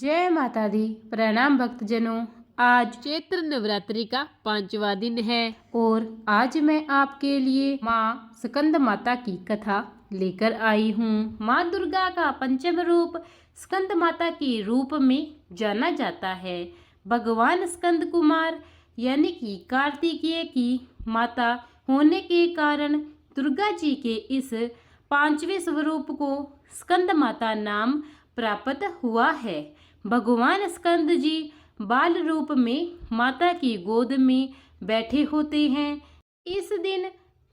जय माता दी। प्रणाम भक्तजनों। आज चैत्र नवरात्रि का 5वां दिन है और आज मैं आपके लिए माँ स्कंद माता की कथा लेकर आई हूँ। माँ दुर्गा का पंचम रूप स्कंद माता के रूप में जाना जाता है। भगवान स्कंद कुमार यानी कि कार्तिकेय की माता होने के कारण दुर्गा जी के इस 5वें स्वरूप को स्कंद माता नाम प्राप्त हुआ है। भगवान स्कंद जी बाल रूप में माता की गोद में बैठे होते हैं। इस दिन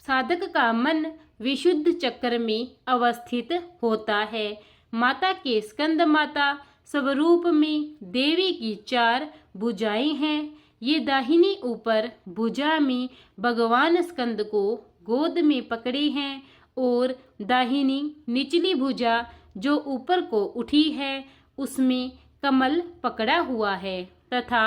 साधक का मन विशुद्ध चक्र में अवस्थित होता है। माता के स्कंद माता स्वरूप में देवी की 4 भुजाएं हैं। ये दाहिनी ऊपर भुजा में भगवान स्कंद को गोद में पकड़े हैं और दाहिनी निचली भुजा जो ऊपर को उठी है उसमें कमल पकड़ा हुआ है तथा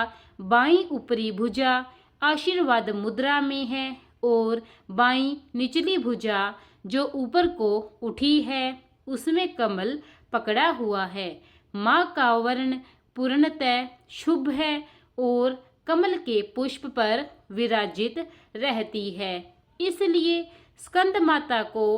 बाईं ऊपरी भुजा आशीर्वाद मुद्रा में है और बाईं निचली भुजा जो ऊपर को उठी है उसमें कमल पकड़ा हुआ है। माँ का वर्ण पूर्णतः शुभ है और कमल के पुष्प पर विराजित रहती है। इसलिए स्कंद माता को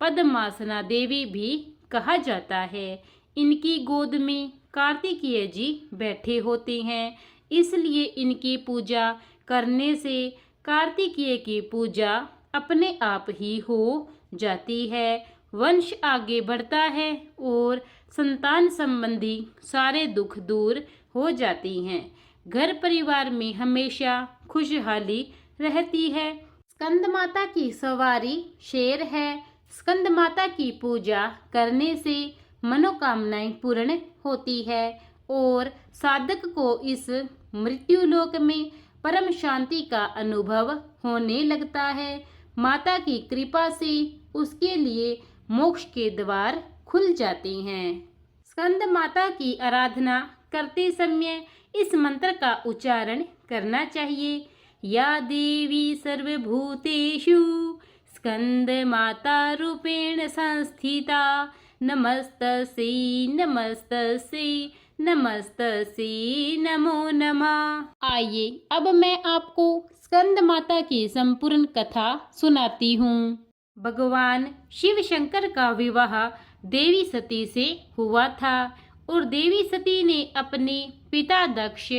पद्मासना देवी भी कहा जाता है। इनकी गोद में कार्तिकेय जी बैठे होते हैं, इसलिए इनकी पूजा करने से कार्तिकेय की पूजा अपने आप ही हो जाती है। वंश आगे बढ़ता है और संतान संबंधी सारे दुख दूर हो जाती हैं। घर परिवार में हमेशा खुशहाली रहती है। स्कंद माता की सवारी शेर है। स्कंद माता की पूजा करने से मनोकामनाएं पूर्ण होती है और साधक को इस मृत्युलोक में परम शांति का अनुभव होने लगता है। माता की कृपा से उसके लिए मोक्ष के द्वार खुल जाते हैं। स्कंद माता की आराधना करते समय इस मंत्र का उच्चारण करना चाहिए। या देवी सर्वभूतेषु स्कंद माता रूपेण संस्थिता नमस्तस्यै नमस्तस्यै नमस्तस्यै नमो नमः। आइए अब मैं आपको स्कंद माता की संपूर्ण कथा सुनाती हूँ। भगवान शिव शंकर का विवाह देवी सती से हुआ था और देवी सती ने अपने पिता दक्ष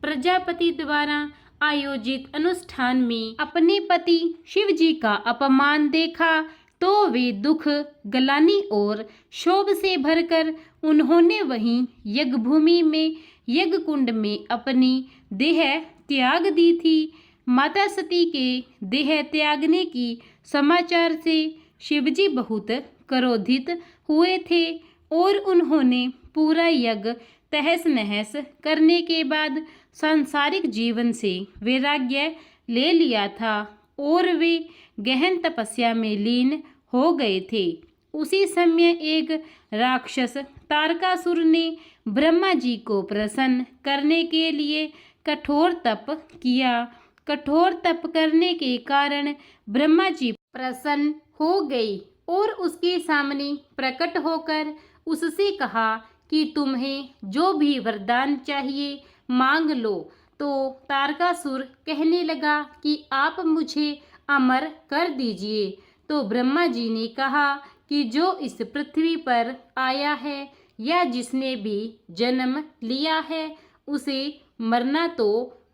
प्रजापति द्वारा आयोजित अनुष्ठान में अपने पति शिव जी का अपमान देखा तो वे दुख गलानी और शोभ से भरकर उन्होंने वहीं यज्ञ भूमि में यज्ञ कुंड में अपनी देह त्याग दी थी। माता सती के देह त्यागने की समाचार से शिवजी बहुत क्रोधित हुए थे और उन्होंने पूरा यज्ञ तहस नहस करने के बाद सांसारिक जीवन से वैराग्य ले लिया था और वे गहन तपस्या में लीन हो गए थे। उसी समय एक राक्षस तारकासुर ने ब्रह्मा जी को प्रसन्न करने के लिए कठोर तप किया। कठोर तप करने के कारण ब्रह्मा जी प्रसन्न हो गई और उसके सामने प्रकट होकर उससे कहा कि तुम्हें जो भी वरदान चाहिए मांग लो। तो तारकासुर कहने लगा कि आप मुझे अमर कर दीजिए। तो ब्रह्मा जी ने कहा कि जो इस पृथ्वी पर आया है या जिसने भी जन्म लिया है उसे मरना तो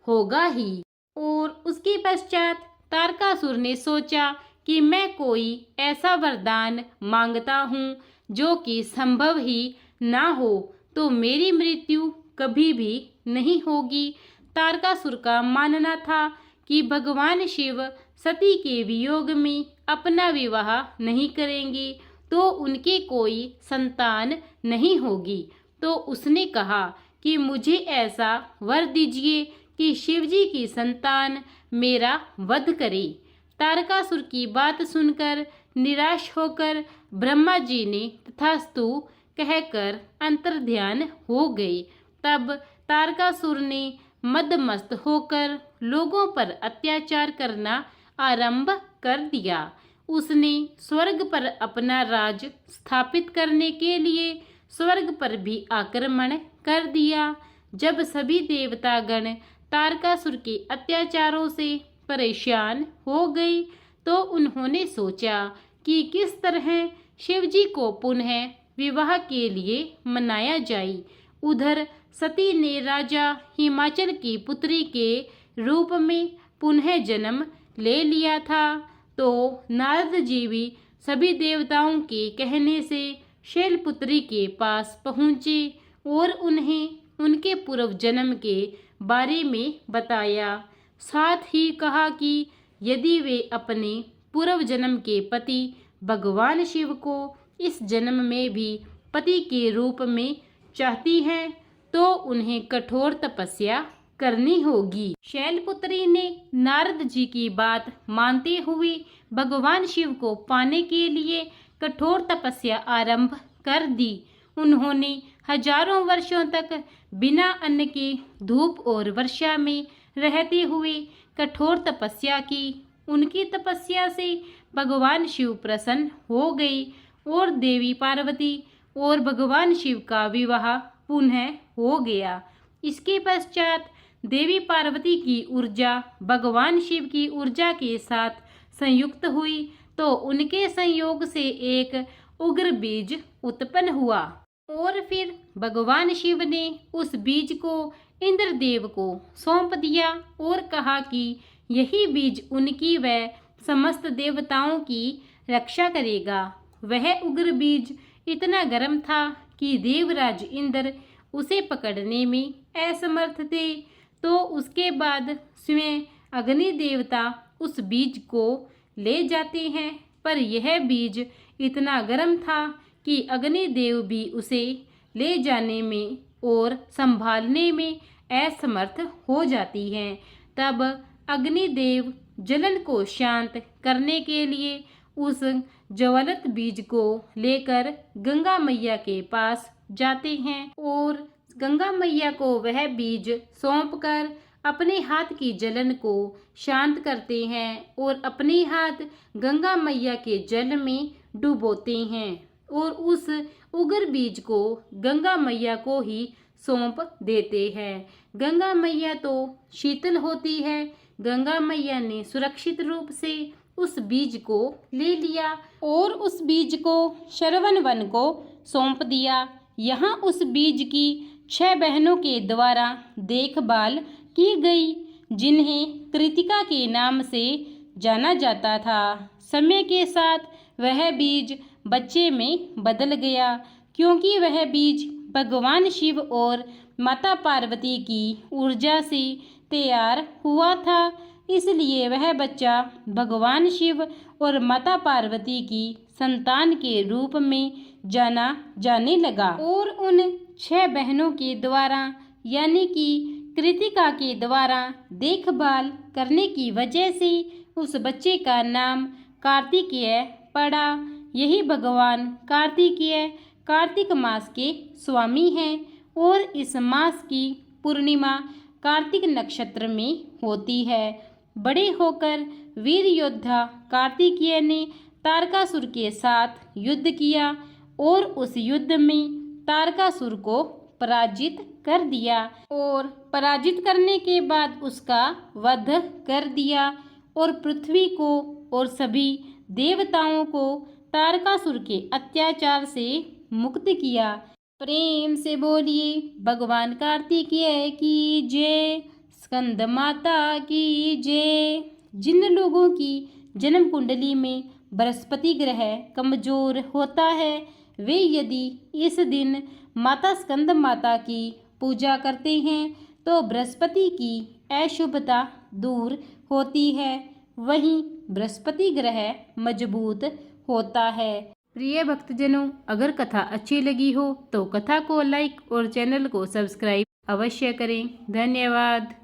होगा ही। और उसके पश्चात तारकासुर ने सोचा कि मैं कोई ऐसा वरदान मांगता हूँ जो कि संभव ही ना हो तो मेरी मृत्यु कभी भी नहीं होगी। तारकासुर का मानना था कि भगवान शिव सती के वियोग में अपना विवाह नहीं करेंगे तो उनके कोई संतान नहीं होगी। तो उसने कहा कि मुझे ऐसा वर दीजिए कि शिवजी की संतान मेरा वध करे। तारकासुर की बात सुनकर निराश होकर ब्रह्मा जी ने तथास्तु कहकर अंतर्ध्यान हो गए। तब तारकासुर ने मदमस्त होकर लोगों पर अत्याचार करना आरंभ कर दिया। उसने स्वर्ग पर अपना राज स्थापित करने के लिए स्वर्ग पर भी आक्रमण कर दिया। जब सभी देवतागण तारकासुर के अत्याचारों से परेशान हो गए तो उन्होंने सोचा कि किस तरह शिवजी को पुनः विवाह के लिए मनाया जाए। उधर सती ने राजा हिमाचल की पुत्री के रूप में पुनः जन्म ले लिया था, तो नारद जी भी सभी देवताओं के कहने से शैलपुत्री के पास पहुँचे और उन्हें उनके पूर्व जन्म के बारे में बताया। साथ ही कहा कि यदि वे अपने पूर्व जन्म के पति भगवान शिव को इस जन्म में भी पति के रूप में चाहती हैं तो उन्हें कठोर तपस्या करनी होगी। शैलपुत्री ने नारद जी की बात मानते हुए भगवान शिव को पाने के लिए कठोर तपस्या आरंभ कर दी। उन्होंने हजारों वर्षों तक बिना अन्न के धूप और वर्षा में रहते हुए कठोर तपस्या की। उनकी तपस्या से भगवान शिव प्रसन्न हो गए और देवी पार्वती और भगवान शिव का विवाह पुनः हो गया। इसके पश्चात देवी पार्वती की ऊर्जा भगवान शिव की ऊर्जा के साथ संयुक्त हुई तो उनके संयोग से एक उग्र बीज उत्पन्न हुआ और फिर भगवान शिव ने उस बीज को इंद्रदेव को सौंप दिया और कहा कि यही बीज उनकी व समस्त देवताओं की रक्षा करेगा। वह उग्र बीज इतना गर्म था कि देवराज इंद्र उसे पकड़ने में असमर्थ थे, तो उसके बाद स्वयं अग्नि देवता उस बीज को ले जाते हैं, पर यह बीज इतना गर्म था कि अग्निदेव भी उसे ले जाने में और संभालने में असमर्थ हो जाती हैं। तब अग्निदेव जलन को शांत करने के लिए उस ज्वलंत बीज को लेकर गंगा मैया के पास जाते हैं और गंगा मैया को वह बीज सौंपकर अपने हाथ की जलन को शांत करते हैं और अपने हाथ गंगा मैया के जल में डुबोते हैं और उस उग्र बीज को गंगा मैया को ही सौंप देते हैं। गंगा मैया तो शीतल होती है। गंगा मैया ने सुरक्षित रूप से उस बीज को ले लिया और उस बीज को श्रवण वन को सौंप दिया। यहाँ उस बीज की 6 बहनों के द्वारा देखभाल की गई, जिन्हें कृतिका के नाम से जाना जाता था। समय के साथ वह बीज बच्चे में बदल गया, क्योंकि वह बीज भगवान शिव और माता पार्वती की ऊर्जा से तैयार हुआ था। इसलिए वह बच्चा भगवान शिव और माता पार्वती की संतान के रूप में जाना जाने लगा और उन 6 बहनों के द्वारा यानी कि कृतिका के द्वारा देखभाल करने की वजह से उस बच्चे का नाम कार्तिकेय पड़ा। यही भगवान कार्तिकेय कार्तिक मास के स्वामी हैं और इस मास की पूर्णिमा कार्तिक नक्षत्र में होती है। बड़े होकर वीर योद्धा कार्तिकेय ने तारकासुर के साथ युद्ध किया और उस युद्ध में तारकासुर को पराजित कर दिया और पराजित करने के बाद उसका वध कर दिया और पृथ्वी को और सभी देवताओं को तारकासुर के अत्याचार से मुक्त किया। प्रेम से बोलिए भगवान कार्तिकेय की जय, स्कंद माता की जय। जिन लोगों की जन्म कुंडली में बृहस्पति ग्रह कमजोर होता है, वे यदि इस दिन माता स्कंद माता की पूजा करते हैं तो बृहस्पति की अशुभता दूर होती है, वहीं बृहस्पति ग्रह मजबूत होता है। प्रिय भक्तजनों, अगर कथा अच्छी लगी हो तो कथा को लाइक और चैनल को सब्सक्राइब अवश्य करें। धन्यवाद।